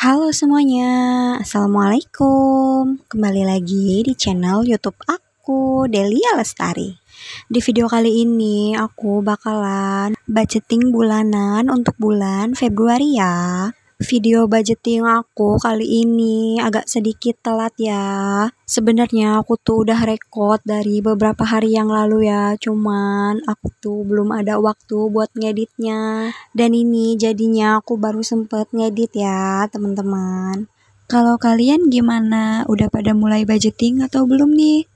Halo semuanya, Assalamualaikum. Kembali lagi di channel YouTube aku, Delia Lestari. Di video kali ini aku bakalan budgeting bulanan untuk bulan Februari ya. Video budgeting aku kali ini agak sedikit telat ya. Sebenarnya aku tuh udah rekod dari beberapa hari yang lalu ya, cuman aku tuh belum ada waktu buat ngeditnya. Dan ini jadinya aku baru sempet ngedit ya, teman-teman. Kalau kalian gimana? Udah pada mulai budgeting atau belum nih?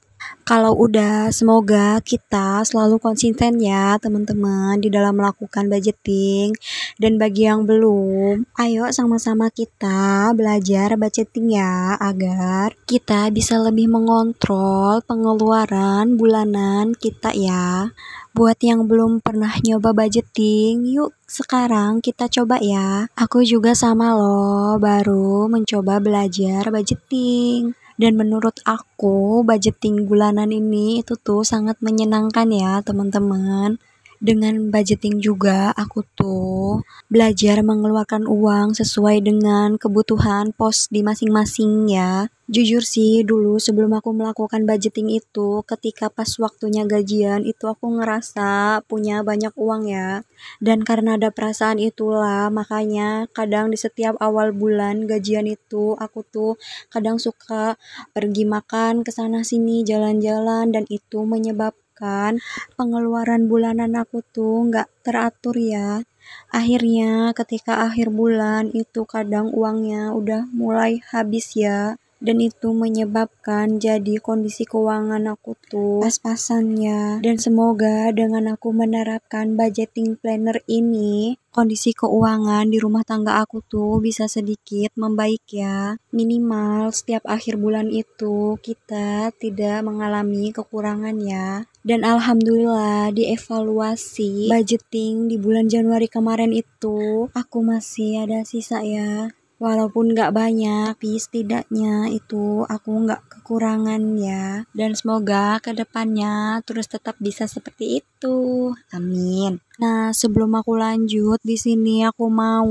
Kalau udah, semoga kita selalu konsisten ya teman-teman di dalam melakukan budgeting. Dan bagi yang belum, ayo sama-sama kita belajar budgeting ya, agar kita bisa lebih mengontrol pengeluaran bulanan kita ya. Buat yang belum pernah nyoba budgeting, yuk sekarang kita coba ya. Aku juga sama loh, baru mencoba belajar budgeting. Dan menurut aku, budgeting bulanan ini itu tuh sangat menyenangkan ya teman-teman. Dengan budgeting juga aku tuh belajar mengeluarkan uang sesuai dengan kebutuhan pos di masing-masing ya. Jujur sih dulu sebelum aku melakukan budgeting itu, ketika pas waktunya gajian itu aku ngerasa punya banyak uang ya. Dan karena ada perasaan itulah makanya kadang di setiap awal bulan gajian itu aku tuh kadang suka pergi makan ke sana sini, jalan-jalan, dan itu menyebabkan pengeluaran bulanan aku tuh nggak teratur ya. Akhirnya ketika akhir bulan itu kadang uangnya udah mulai habis ya. Dan itu menyebabkan jadi kondisi keuangan aku tuh pas-pasan ya. Dan semoga dengan aku menerapkan budgeting planner ini, kondisi keuangan di rumah tangga aku tuh bisa sedikit membaik ya. Minimal setiap akhir bulan itu kita tidak mengalami kekurangan ya. Dan alhamdulillah dievaluasi budgeting di bulan Januari kemarin itu aku masih ada sisa ya. Walaupun gak banyak, tapi setidaknya itu aku gak kekurangan ya. Dan semoga kedepannya terus tetap bisa seperti itu. Amin. Nah, sebelum aku lanjut, di sini aku mau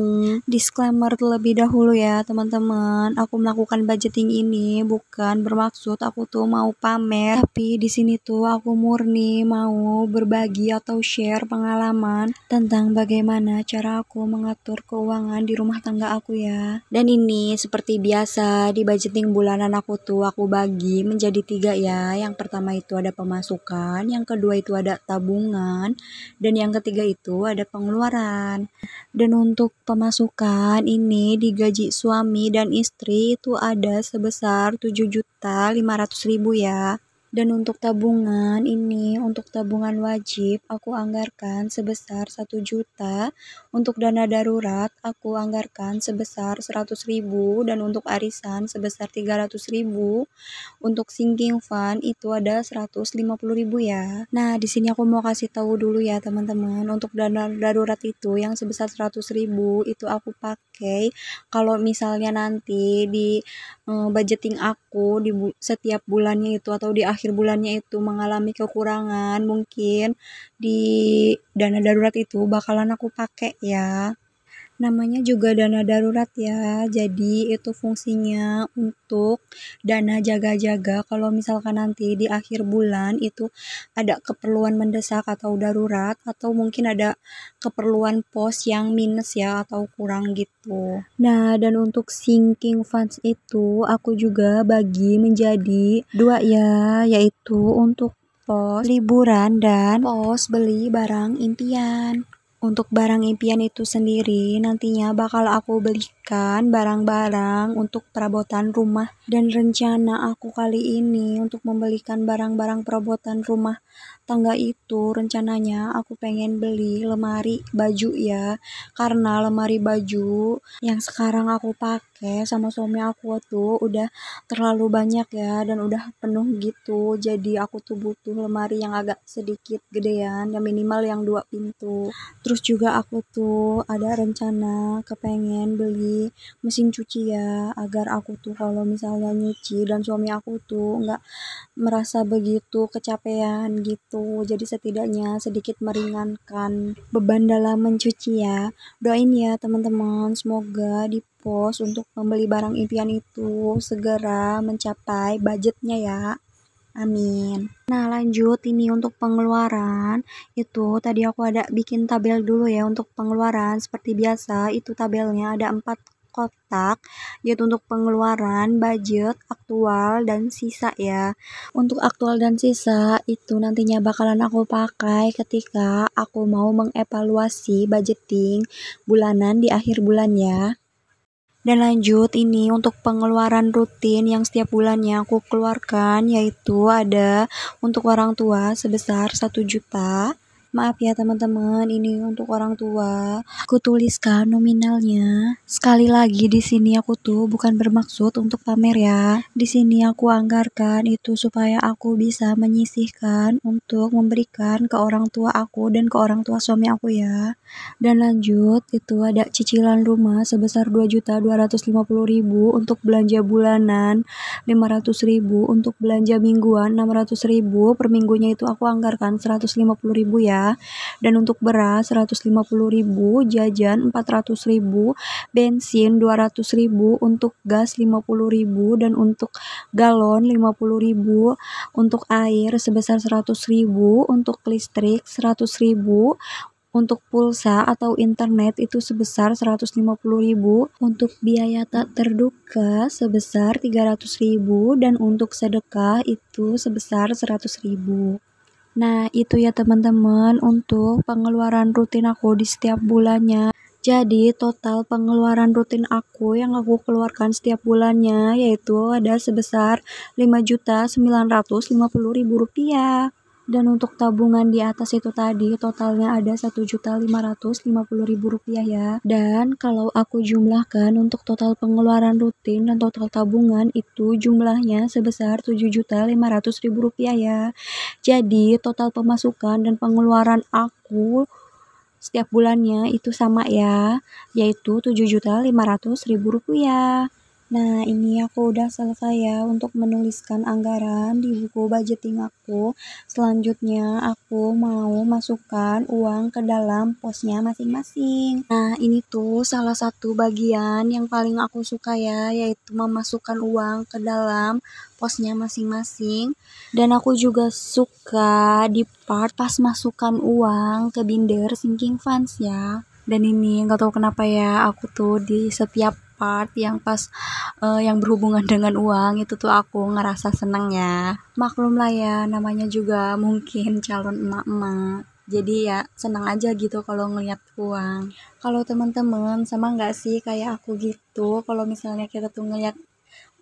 disclaimer terlebih dahulu ya, teman-teman. Aku melakukan budgeting ini bukan bermaksud aku tuh mau pamer, tapi di sini tuh aku murni mau berbagi atau share pengalaman tentang bagaimana cara aku mengatur keuangan di rumah tangga aku ya. Dan ini seperti biasa di budgeting bulanan aku tuh aku bagi menjadi 3 ya. Yang pertama itu ada pemasukan, yang kedua itu ada tabungan, dan yang ketiga itu ada pengeluaran. Dan untuk pemasukan ini digaji suami dan istri itu ada sebesar 7.500.000 ya. Dan untuk tabungan ini, untuk tabungan wajib aku anggarkan sebesar 1 juta. Untuk dana darurat aku anggarkan sebesar 100.000, dan untuk arisan sebesar 300.000. Untuk sinking fund itu ada 150.000 ya. Nah, di sini aku mau kasih tahu dulu ya teman-teman, untuk dana darurat itu yang sebesar 100.000 itu aku pakai kalau misalnya nanti di budgeting aku di setiap bulannya itu atau di akhir bulannya itu mengalami kekurangan, mungkin di dana darurat itu bakalan aku pakai ya. Namanya juga dana darurat ya, jadi itu fungsinya untuk dana jaga-jaga kalau misalkan nanti di akhir bulan itu ada keperluan mendesak atau darurat, atau mungkin ada keperluan pos yang minus ya atau kurang gitu. Nah, dan untuk sinking funds itu aku juga bagi menjadi 2 ya, yaitu untuk pos liburan dan pos beli barang impian. Untuk barang impian itu sendiri nantinya bakal aku belikan barang-barang untuk perabotan rumah. Dan rencana aku kali ini untuk membelikan barang-barang perabotan rumah tangga itu rencananya aku pengen beli lemari baju ya. Karena lemari baju yang sekarang aku pakai sama suami aku tuh udah terlalu banyak ya, dan udah penuh gitu. Jadi aku tuh butuh lemari yang agak sedikit gedean, yang minimal yang 2 pintu. Terus juga aku tuh ada rencana kepengen beli mesin cuci ya, agar aku tuh kalau misalnya nyuci dan suami aku tuh nggak merasa begitu kecapean gitu. itu. Jadi setidaknya sedikit meringankan beban dalam mencuci ya. Doain ya teman-teman, semoga di pos untuk membeli barang impian itu segera mencapai budgetnya ya. Amin. Nah lanjut ini untuk pengeluaran itu tadi aku ada bikin tabel dulu ya untuk pengeluaran seperti biasa itu tabelnya ada 4 kotak yaitu untuk pengeluaran, budget, aktual, dan sisa ya. Untuk aktual dan sisa itu nantinya bakalan aku pakai ketika aku mau mengevaluasi budgeting bulanan di akhir bulan ya. Dan lanjut ini untuk pengeluaran rutin yang setiap bulannya aku keluarkan yaitu ada untuk orang tua sebesar 1 juta. Maaf ya teman-teman, ini untuk orang tua. Aku tuliskan nominalnya. Sekali lagi di sini aku tuh bukan bermaksud untuk pamer ya. Di sini aku anggarkan itu supaya aku bisa menyisihkan untuk memberikan ke orang tua aku dan ke orang tua suami aku ya. Dan lanjut itu ada cicilan rumah sebesar 2.250.000 untuk belanja bulanan, 500.000 untuk belanja mingguan, 600.000 per minggunya itu aku anggarkan 150.000 ya. Dan untuk beras 150.000, jajan 400.000, bensin 200.000, untuk gas 50.000 dan untuk galon 50.000, untuk air sebesar 100.000, untuk listrik 100.000, untuk pulsa atau internet itu sebesar 150.000, untuk biaya tak terduga sebesar 300.000, dan untuk sedekah itu sebesar 100.000. Nah itu ya teman-teman untuk pengeluaran rutin aku di setiap bulannya. Jadi total pengeluaran rutin aku yang aku keluarkan setiap bulannya yaitu ada sebesar Rp5.950.000. Dan untuk tabungan di atas itu tadi totalnya ada Rp1.550.000 ya. Dan kalau aku jumlahkan untuk total pengeluaran rutin dan total tabungan itu jumlahnya sebesar Rp7.500.000 ya. Jadi total pemasukan dan pengeluaran aku setiap bulannya itu sama ya, yaitu Rp7.500.000. Nah ini aku udah selesai ya untuk menuliskan anggaran di buku budgeting aku. Selanjutnya aku mau masukkan uang ke dalam posnya masing-masing. Nah ini tuh salah satu bagian yang paling aku suka ya, yaitu memasukkan uang ke dalam posnya masing-masing. Dan aku juga suka di part pas masukkan uang ke binder sinking funds ya. Dan ini nggak tahu kenapa ya, aku tuh di setiap part yang pas yang berhubungan dengan uang itu tuh aku ngerasa seneng ya. Maklum lah ya, namanya juga mungkin calon emak-emak. Jadi ya senang aja gitu kalau ngeliat uang. Kalau teman-teman sama nggak sih kayak aku gitu, kalau misalnya kita tuh ngeliat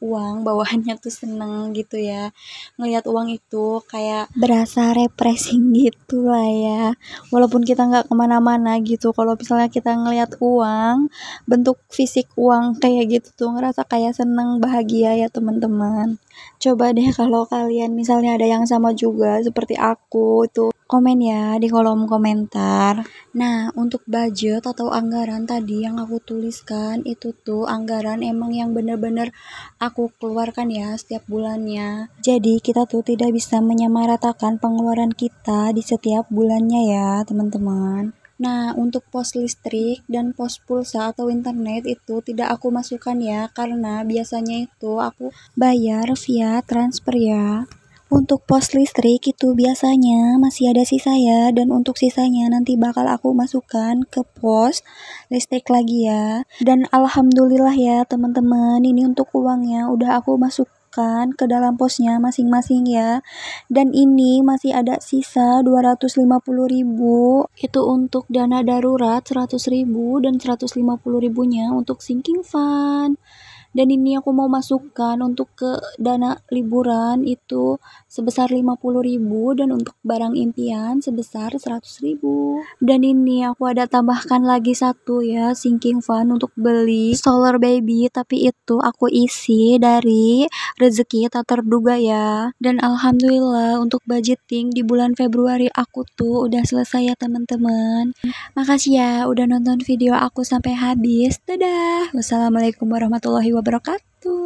uang bawaannya tuh seneng gitu ya, ngelihat uang itu kayak berasa refreshing gitu lah ya, walaupun kita nggak kemana-mana gitu. Kalau misalnya kita ngelihat uang, bentuk fisik uang kayak gitu tuh ngerasa kayak seneng bahagia ya teman-teman. Coba deh kalau kalian misalnya ada yang sama juga seperti aku itu komen ya di kolom komentar. Nah untuk budget atau anggaran tadi yang aku tuliskan itu tuh anggaran emang yang bener-bener aku keluarkan ya setiap bulannya. Jadi kita tuh tidak bisa menyamaratakan pengeluaran kita di setiap bulannya ya teman-teman. Nah untuk pos listrik dan pos pulsa atau internet itu tidak aku masukkan ya, karena biasanya itu aku bayar via transfer ya. Untuk pos listrik itu biasanya masih ada sisa ya, dan untuk sisanya nanti bakal aku masukkan ke pos listrik lagi ya. Dan alhamdulillah ya teman-teman, ini untuk uangnya udah aku masukkan ke dalam posnya masing-masing ya. Dan ini masih ada sisa 250.000 itu untuk dana darurat 100.000 dan 150.000-nya untuk sinking fund. Dan ini aku mau masukkan untuk ke dana liburan itu sebesar 50.000 dan untuk barang impian sebesar 100.000. Dan ini aku ada tambahkan lagi satu ya, sinking fund untuk beli stroller baby, tapi itu aku isi dari rezeki tak terduga ya. Dan alhamdulillah untuk budgeting di bulan Februari aku tuh udah selesai ya teman-teman. Makasih ya udah nonton video aku sampai habis. Dadah. Wassalamualaikum warahmatullahi wabarakatuh.